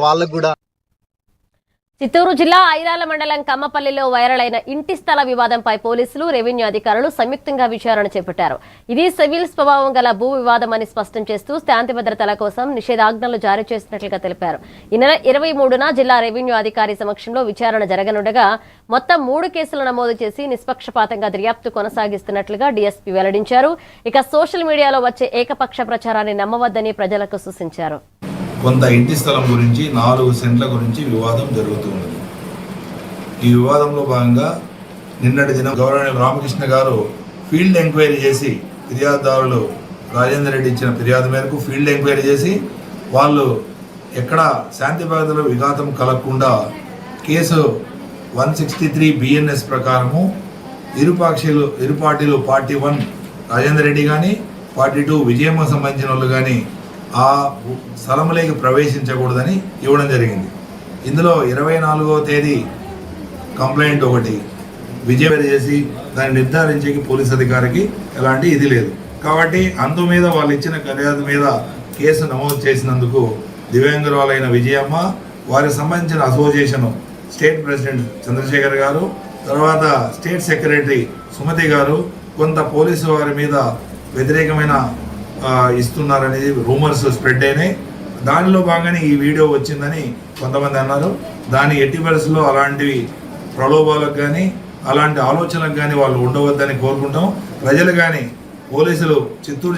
వాళ్ళకు కూడా. చిత్తూరు జిల్లా ఐరాల మండలం కమ్మపల్లిలో వైరల్ అయిన ఇంటి స్థల వివాదంపై పోలీసులు, రెవెన్యూ అధికారులు సంయుక్తంగా విచారణ చేపట్టారు. ఇది సివిల్ స్వభావం గల భూ వివాదమని స్పష్టం చేస్తూ శాంతి భద్రతల కోసం నిషేధాజ్ఞలు జారీ చేసినట్లుగా తెలిపారు. ఈ నెల 23న జిల్లా రెవెన్యూ అధికారి సమక్షంలో విచారణ జరగనుండగా మొత్తం 3 కేసులు నమోదు చేసి నిష్పక్షపాతంగా దర్యాప్తు కొనసాగిస్తున్నట్లుగా డీఎస్పీ వెల్లడించారు. ఇక సోషల్ మీడియాలో వచ్చే ఏకపక్ష ప్రచారాన్ని నమ్మవద్దని ప్రజలకు సూచించారు. కొంత ఇంటి స్థలం గురించి 4 సెంట్ల గురించి వివాదం జరుగుతున్నది. ఈ వివాదంలో భాగంగా నిన్నటి దినం గౌరవనీయులు రామకృష్ణ గారు ఫీల్డ్ ఎంక్వైరీ చేసి ఫిర్యాదుదారులు రాజేందర్ రెడ్డి ఇచ్చిన ఫిర్యాదు మేరకు ఫీల్డ్ ఎంక్వైరీ చేసి వాళ్ళు ఎక్కడ శాంతి భద్రతల విఘాతం కలగకుండా కేసు 163 BNS ప్రకారము ఇరు పార్టీలు పార్టీ 1 రాజేందర్ రెడ్డి కానీ పార్టీ 2 విజయమ్మ సంబంధించిన వాళ్ళు కానీ ఆ స్థలంలోకి ప్రవేశించకూడదని ఇవ్వడం జరిగింది. ఇందులో 24వ తేదీ కంప్లైంట్ ఒకటి విజయవాడ చేసి దాన్ని నిర్ధారించే పోలీస్ అధికారికి ఎలాంటి ఇది లేదు. కాబట్టి అందు మీద వాళ్ళు ఇచ్చిన ఫిర్యాదు మీద కేసు నమోదు చేసినందుకు దివ్యాంగురాలైన విజయమ్మ, వారికి సంబంధించిన అసోసియేషన్ స్టేట్ ప్రెసిడెంట్ చంద్రశేఖర్ గారు, తర్వాత స్టేట్ సెక్రటరీ సుమతి గారు కొంత పోలీసు వారి మీద వ్యతిరేకమైన ఇస్తున్నారనేది రూమర్స్ స్ప్రెడ్ అయినాయి. దానిలో భాగంగానే ఈ వీడియో వచ్చిందని కొంతమంది అన్నారు. దాని ఎట్టి పరిస్థితుల్లో అలాంటివి ప్రలోభాలకు కానీ అలాంటి ఆలోచనలకు కానీ వాళ్ళు ఉండవద్దని కోరుకుంటాం. ప్రజలు కానీ పోలీసులు చిత్తూరు జిల్లా